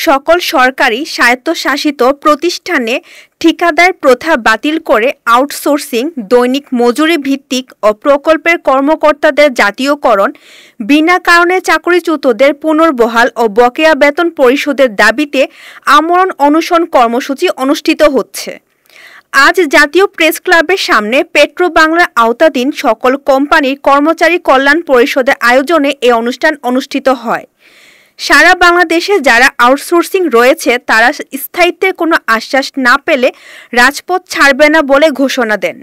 সকল সরকারি স্বায়ত্তশাসিত প্রতিষ্ঠানে ঠিকাদার প্রথা বাতিল করে আউটসোর্সিং, দৈনিক মজুরি ভিত্তিক ও প্রকল্পের কর্মকর্তাদের জাতীয়করণ, বিনা কারণে চাকরিচ্যুতদের পুনর্বহাল ও বকেয়া বেতন পরিশোধের দাবিতে আমরণ অনশন কর্মসূচি অনুষ্ঠিত হচ্ছে। আজ জাতীয় প্রেস ক্লাবের সামনে পেট্রোবাংলার আওতাধীন সকল কোম্পানির কর্মচারী কল্যাণ পরিষদের আয়োজনে এই অনুষ্ঠান অনুষ্ঠিত হয়। সারা বাংলাদেশে যারা আউটসোর্সিং রয়েছে তারা স্থায়িত্বের কোনো আশ্বাস না পেলে রাজপথ ছাড়বে না বলে ঘোষণা দেন।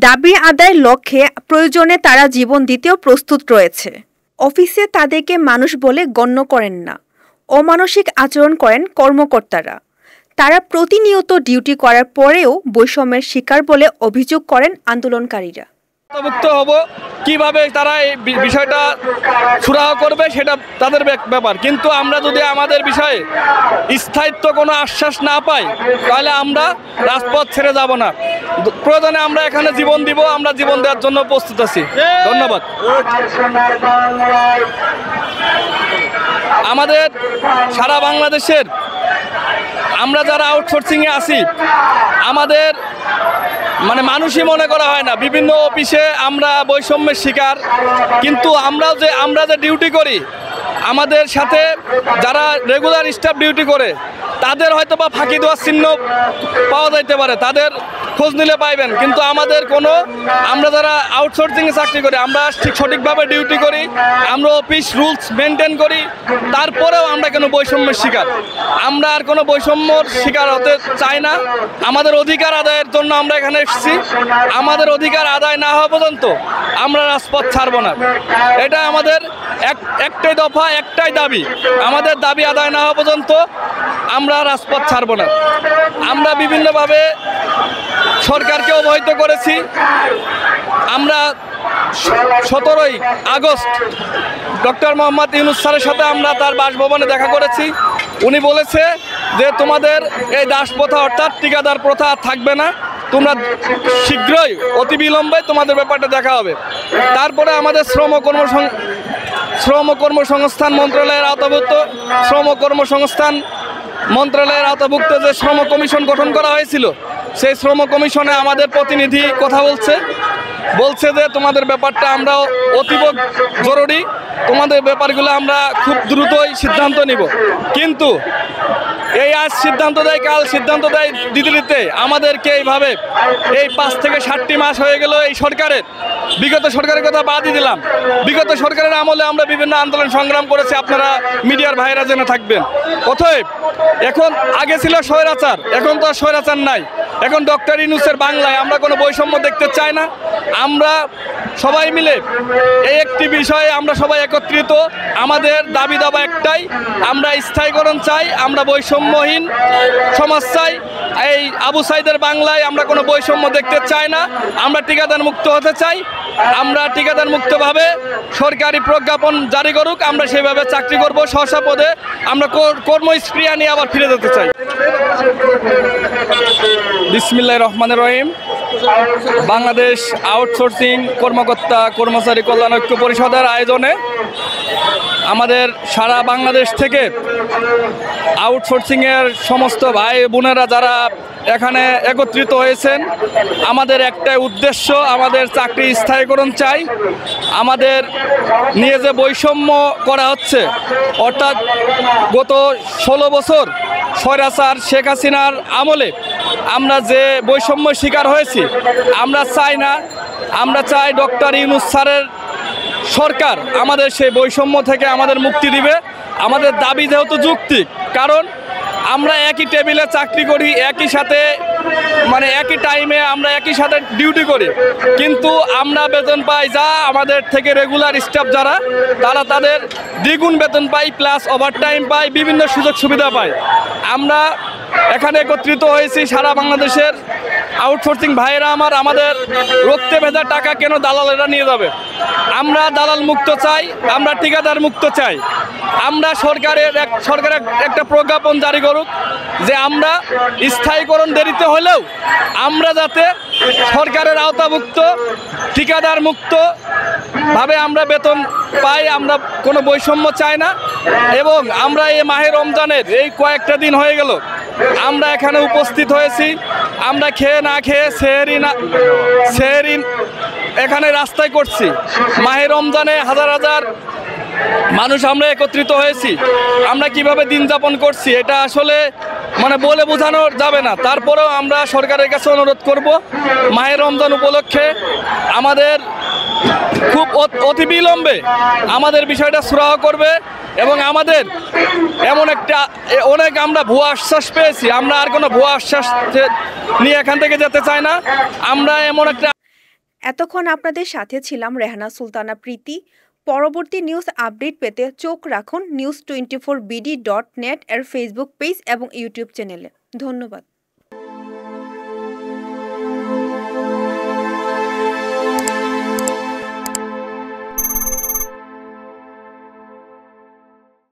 দাবি আদায়ের লক্ষ্যে প্রয়োজনে তারা জীবন দিতেও প্রস্তুত রয়েছে। অফিসে তাদেরকে মানুষ বলে গণ্য করেন না, অমানসিক আচরণ করেন কর্মকর্তারা। তারা প্রতিনিয়ত ডিউটি করার পরেও বৈষম্যের শিকার বলে অভিযোগ করেন আন্দোলনকারীরা। মুক্ত হব কিভাবে তারা এই বিষয়টা সুরাহা করবে সেটা তাদের ব্যাপার, কিন্তু আমরা যদি আমাদের বিষয়ে স্থায়িত্ব কোনো আশ্বাস না পাই তাহলে আমরা রাজপথ ছেড়ে যাব না। প্রয়োজনে আমরা এখানে জীবন দিব, আমরা জীবন দেওয়ার জন্য প্রস্তুত আছি। ধন্যবাদ। আমাদের সারা বাংলাদেশের আমরা যারা আউটসোর্সিংয়ে আছি আমাদের মানুষই মনে করা হয় না। বিভিন্ন অফিসে আমরা বৈষম্যের শিকার, কিন্তু আমরা যে ডিউটি করি আমাদের সাথে যারা রেগুলার স্টাফ ডিউটি করে তাদের হয়তো বা ফাঁকি দেওয়ার চিহ্ন পাওয়া যাইতে পারে, তাদের খোঁজ নিলে পাইবেন, কিন্তু আমরা যারা আউটসোর্সিংয়ে চাকরি করি আমরা ঠিক সঠিকভাবে ডিউটি করি, আমরা অফিস রুলস মেনটেন করি, তারপরেও আমরা কোনো বৈষম্যের শিকার। আমরা আর কোনো বৈষম্যর শিকার হতে চাই না। আমাদের অধিকার আদায়ের জন্য আমরা এখানে এসেছি। আমাদের অধিকার আদায় না হওয়া পর্যন্ত আমরা রাজপথ ছাড়ব না। এটা আমাদের একটাই দফা, একটাই দাবি। আমাদের দাবি আদায় না হওয়া পর্যন্ত আমরা রাজপথ ছাড়ব না। আমরা বিভিন্নভাবে সরকারকে অবহিত করেছি। আমরা 17ই আগস্ট ডক্টর মোহাম্মদ ইউনূস স্যারের সাথে আমরা তার বাসভবনে দেখা করেছি। উনি বলেছে যে তোমাদের এই দাস প্রথা অর্থাৎ ঠিকাদার প্রথা থাকবে না, তোমরা শীঘ্রই অতি বিলম্বে তোমাদের ব্যাপারটা দেখা হবে। তারপরে আমাদের শ্রম কর্মসংস্থান মন্ত্রণালয়ের আওতাভুক্ত যে শ্রম কমিশন গঠন করা হয়েছিল সেই শ্রম কমিশনে আমাদের প্রতিনিধি কথা বলছে যে তোমাদের ব্যাপারটা আমরা অতীব জরুরি, তোমাদের ব্যাপারগুলো আমরা খুব দ্রুতই সিদ্ধান্ত নিব। কিন্তু এই আজ সিদ্ধান্ত দেয়, কাল সিদ্ধান্ত দেয় দিতে আমাদেরকে এইভাবে এই 5 থেকে 7টি মাস হয়ে গেল। এই বিগত সরকারের কথা বাদই দিলাম, বিগত সরকারের আমলে আমরা বিভিন্ন আন্দোলন সংগ্রাম করেছি, আপনারা মিডিয়ার ভাইরা জেনে থাকবেন। অতএব এখন আগে ছিল স্বৈরাচার, এখন তো আর স্বৈরাচার নাই। এখন ডক্টর ইউনূসের বাংলায় আমরা কোনো বৈষম্য দেখতে চাই না। আমরা সবাই মিলে এই একটি বিষয়ে আমরা সবাই একত্রিত। আমাদের দাবি দাবা একটাই, আমরা স্থায়ীকরণ চাই, আমরা বৈষম্যহীন সমাজ চাই। এই আবু সাইদের বাংলায় আমরা কোনো বৈষম্য দেখতে চাই না। আমরা ঠিকাদার মুক্ত হতে চাই। আমরা ঠিকাদার মুক্তভাবে সরকারি প্রজ্ঞাপন জারি করুক, আমরা সেইভাবে চাকরি করব স্ব পদে। আমরা কর্মস্পৃহা নিয়ে আবার ফিরে যেতে চাই। বিসমিল্লাহির রহমানির রহিম। বাংলাদেশ আউটসোর্সিং কর্মকর্তা কর্মচারী কল্যাণ ঐক্য পরিষদের আয়োজনে আমাদের সারা বাংলাদেশ থেকে আউটসোর্সিংয়ের সমস্ত ভাই বোনেরা যারা এখানে একত্রিত হয়েছেন, আমাদের একটাই উদ্দেশ্য, আমাদের চাকরি স্থায়ীকরণ চাই। আমাদের নিয়ে যে বৈষম্য করা হচ্ছে, অর্থাৎ গত 16 বছর স্বৈরাচার শেখ হাসিনার আমলে আমরা যে বৈষম্য শিকার হয়েছি, আমরা চাই না। আমরা চাই ডক্টর ইউনূস স্যারের সরকার আমাদের সেই বৈষম্য থেকে আমাদের মুক্তি দিবে। আমাদের দাবি যেহেতু যৌক্তিক, কারণ আমরা একই টেবিলে চাকরি করি, একই সাথে একই টাইমে আমরা একই সাথে ডিউটি করি, কিন্তু আমরা বেতন পাই যা আমাদের থেকে রেগুলার স্টাফ যারা তারা তাদের দ্বিগুণ বেতন পাই, প্লাস ওভারটাইম পাই, বিভিন্ন সুযোগ সুবিধা পাই। আমরা এখানে একত্রিত হয়েছি সারা বাংলাদেশের আউটসোর্সিং ভাইয়েরা আমাদের রক্তে ভেজা টাকা কেন দালালেরা নিয়ে যাবে? আমরা দালাল মুক্ত চাই, আমরা ঠিকাদার মুক্ত চাই। আমরা সরকারের একটা প্রজ্ঞাপন জারি করুক যে আমরা স্থায়ীকরণ দেরিতে হলেও আমরা যাতে সরকারের আওতামুক্ত ঠিকাদার মুক্ত ভাবে আমরা বেতন পাই, আমরা কোনো বৈষম্য চাই না। এবং আমরা এই মাহে রমজানের এই কয়েকটা দিন হয়ে গেল আমরা এখানে উপস্থিত হয়েছি, আমরা খেয়ে না খেয়ে সেহরি এখানে রাস্তায় করছি। মাহে রমজানে হাজার হাজার মানুষ আমরা একত্রিত হয়েছি, আমরা কিভাবে দিন যাপন করছি এটা আসলে মানে বলে বোঝানো যাবে না। তারপরেও আমরা সরকারের কাছে অনুরোধ করব মাহে রমজান উপলক্ষে আমাদের খুব অতিবিলম্বে আমাদের বিষয়টা সুরাহ করবে। এবং আমাদের এমন একটা অনেক আমরা ভুয়া আশ্বাস পেয়েছি, আমরা আর কোনো ভুয়া আশ্বাস নিয়ে এখান থেকে যেতে চাই না। আমরা এমন একটা এতক্ষণ আপনাদের সাথে ছিলাম রেহানা সুলতানা প্রীতি। পরবর্তী নিউজ আপডেট পেতে চোখ রাখুন news24bd.net এর ফেসবুক পেজ এবং ইউটিউব চ্যানেলে। ধন্যবাদ।